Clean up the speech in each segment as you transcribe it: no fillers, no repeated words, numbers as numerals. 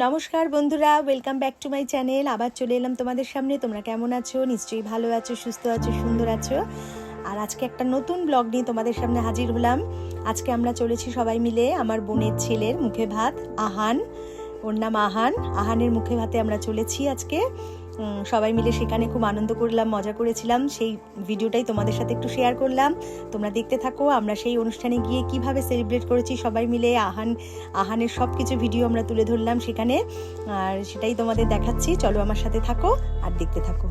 নমস্কার বন্ধুরা, welcome back to my channel. আবার চলে এলাম তোমাদের সামনে। তোমরা কেমন আছো? নিশ্চয়ই ভালো আছো, সুস্থ আছো, সুন্দর আছো। আর আজকে একটা নতুন ব্লগ নিয়ে তোমাদের সামনে হাজির হলাম। আজকে আমরা চলেছি সবাই মিলে আমার বোনের ছেলের মুখে ভাত, আহান, ওর নাম আহান। আহানের মুখে ভাতে আমরা চলেছি আজকে সবাই মিলে। সেখানে খুব আনন্দ করলাম, মজা করেছিলাম। সেই ভিডিওটাই তোমাদের সাথে একটু শেয়ার করলাম। তোমরা দেখতে থাকো আমরা সেই অনুষ্ঠানে গিয়ে কিভাবে সেলিব্রেট করেছি সবাই মিলে। আহানের সব কিছু ভিডিও আমরা তুলে ধরলাম সেখানে, আর সেটাই তোমাদের দেখাচ্ছি। চলো আমার সাথে থাকো আর দেখতে থাকো।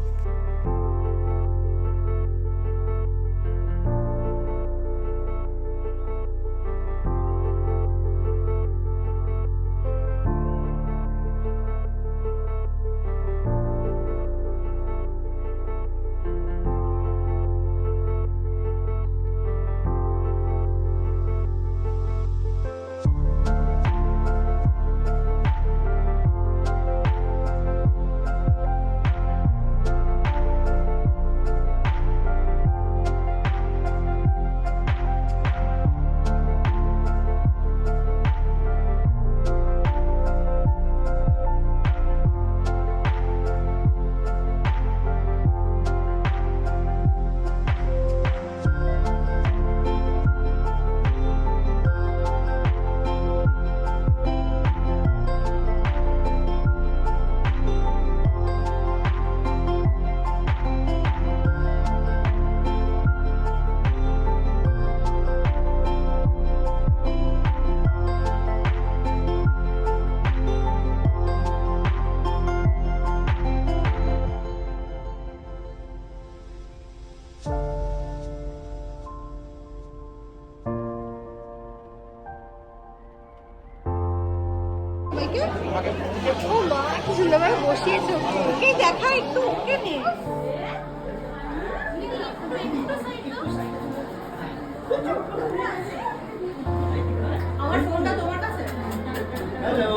ও মা, কি সুন্দরভাবে বসিয়েছে। ওকে দেখা একটু, ওকে নে। আমার ফোনটা তোমার কাছে? হ্যালো।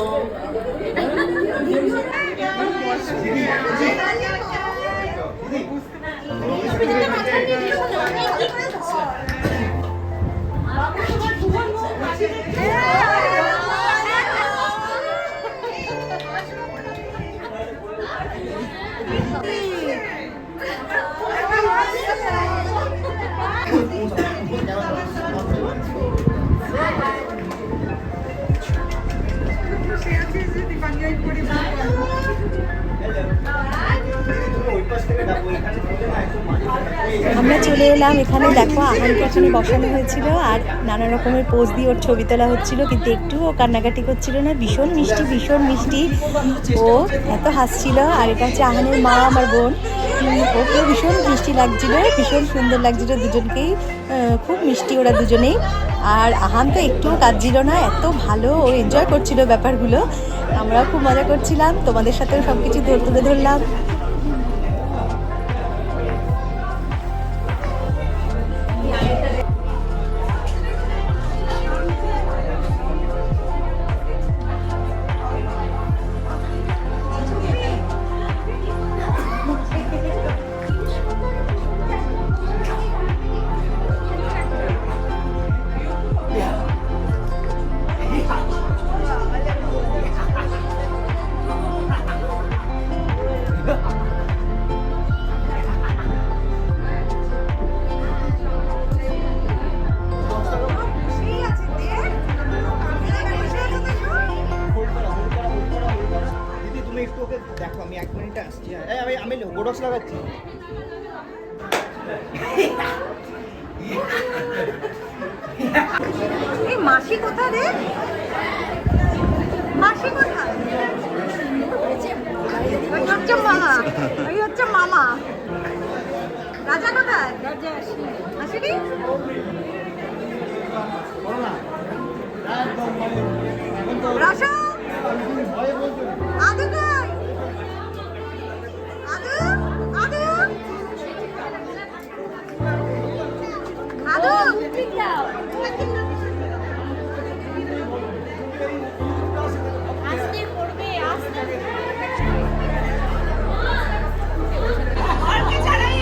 আমরা চলে এলাম এখানে। দেখো, আহানকে এখানে বসানো হয়েছিল আর নানা রকমের পোজ দিয়ে ওর ছবি তোলা হচ্ছিল, কিন্তু একটুও কান্নাকাটি করছিল না। ভীষণ মিষ্টি, ভীষণ মিষ্টি। ও এত হাসছিল। আর এটা হচ্ছে আহানের মা, আমার বোন। ওকে ভীষণ মিষ্টি লাগছিল, ভীষণ সুন্দর লাগছিল দুজনকেই। খুব মিষ্টি ওরা দুজনেই। আর আহান তো একটুও কাঁদছিল না, এত ভালো ও এনজয় করছিল ব্যাপারগুলো। আমরাও খুব মজা করছিলাম, তোমাদের সাথেও সব কিছু তুলে ধরলাম। দেখো আমি 1 মিনিটে আসছি। আমি বোটক্স লাগাচ্ছি। এই মাসি কোথায় রে? মাসি কোথায়? ওই হচ্ছে মামা, ওই হচ্ছে মামা। রাজা কোথায়? রাজা আসেনি। রাজা আদু কই? আদু আদু আদু আসতে পড়বে, আসতে। আর কে ছাড়াই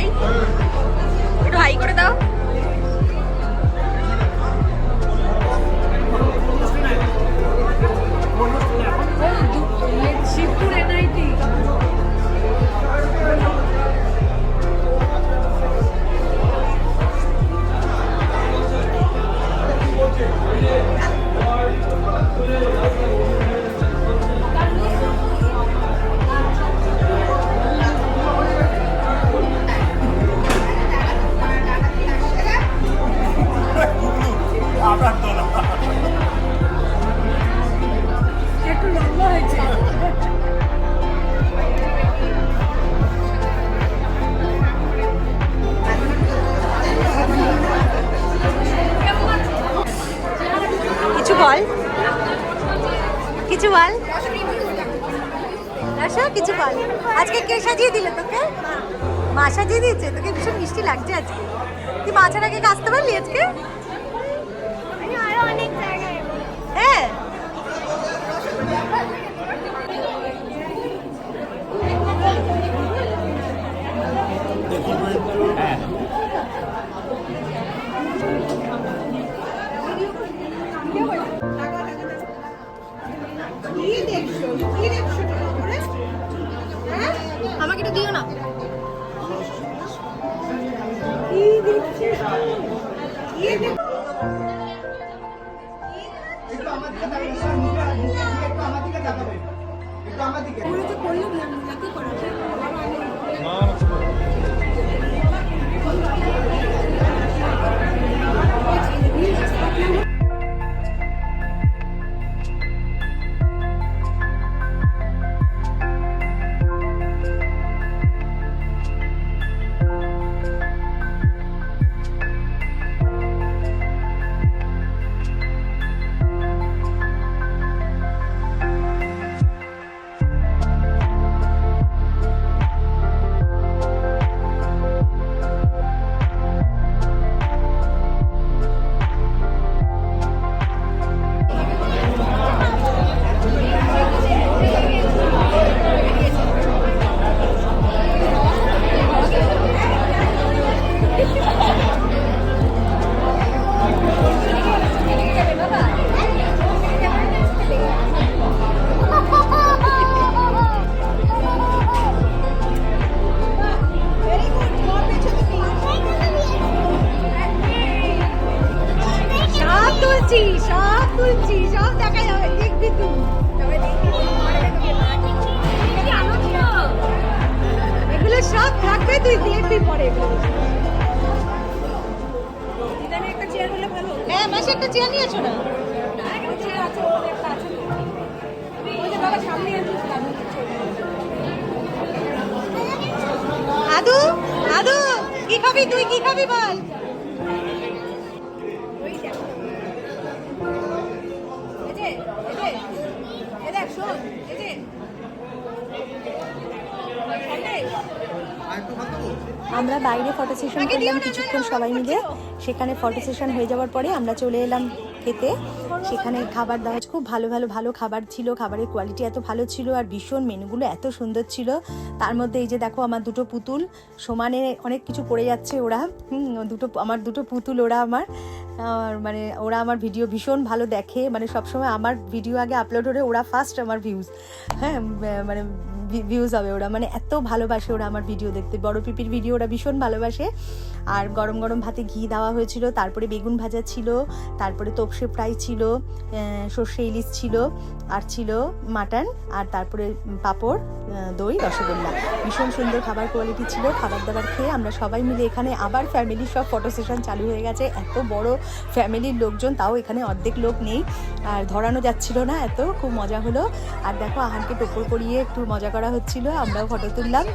হাই, একটু হাই করে দাও। শিবপুর এনআইটি। একটু লম্বা হয়েছে। কিছু বল, কিছু বল, আসো কিছু বল। আজকে কে সাজিয়ে দিল তোকে? মা সাজিয়ে দিয়েছে তোকে, ভীষণ মিষ্টি লাগছে আজকে। তুই মা ছাড়া কে আসতে পারলি আজকে? হ্যাঁ, আমাকে একটু দিও না। একটু আমার দিকে তাকাবেন, একটু আমার দিকে তাকাবেন, একটু আমার দিকে। সব তুলছি, সব দেখা যাবে, দেখবি তুই। এগুলো সব থাকবে, তুই দেখবি পরে। হ্যাঁ মাসে একটা চেয়ার নিয়েছো না? আদু, আদু কি খাবি তুই, কি খাবি বল? আমরা বাইরে ফটো সেশন করলাম কিছুক্ষণ সবাই মিলে। সেখানে ফটো সেশন হয়ে যাওয়ার পরে আমরা চলে এলাম খেতে। সেখানে খাবার দাওয়া খুব ভালো খাবার ছিল, খাবারের কোয়ালিটি এত ভালো ছিল আর ভীষণ মেনুগুলো এত সুন্দর ছিল। তার মধ্যে এই যে দেখো আমার দুটো পুতুল সমানে অনেক কিছু করে যাচ্ছে ওরা। আমার দুটো পুতুল ওরা আমার মানে ওরা আমার ভিডিও ভীষণ ভালো দেখে, মানে সবসময় আমার ভিডিও আগে আপলোড হলে ওরা ফার্স্ট আমার ভিউজ, হ্যাঁ মানে ভিউজ হবে ওরা, মানে এত ভালোবাসে ওরা আমার ভিডিও দেখতে। বড় পিপির ভিডিও ওরা ভীষণ ভালোবাসে। আর গরম গরম ভাতে ঘি দেওয়া হয়েছিল, তারপরে বেগুন ভাজা ছিল, তারপরে তোপসে ফ্রাই ছিল, সর্ষে ইলিশ ছিল, আর ছিল মাটন, আর তারপরে পাঁপড়, দই, রসগোল্লা। ভীষণ সুন্দর খাবার কোয়ালিটি ছিল। খাবার দাবার খেয়ে আমরা সবাই মিলে এখানে আবার ফ্যামিলির সব ফটো সেশন চালু হয়ে গেছে। এত বড় ফ্যামিলির লোকজন, তাও এখানে অর্ধেক লোক নেই আর ধরানো যাচ্ছিল না, এত খুব মজা হলো। আর দেখো আহানকে টোপর পরিয়ে একটু মজা করা হচ্ছিল, আমরাও ফটো তুললাম,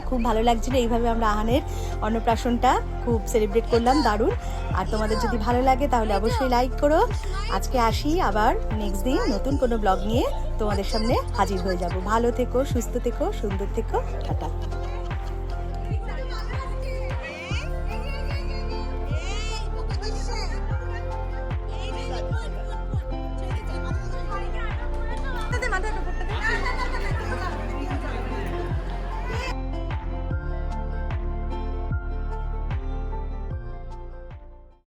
খুব ভালো লাগছিল। এইভাবে আমরা আহানের অন্নপ্রাশনটা খুব সেলিব্রেট করলাম, দারুণ। আর তোমাদের যদি ভালো লাগে তাহলে অবশ্যই লাইক করো। আজকে আসি, আবার নেক্সট দিন নতুন কোনো ব্লগ নিয়ে তোমাদের সামনে হাজির হয়ে যাব। ভালো থেকো, সুস্থ থেকো, সুন্দর থেকো, টাটা।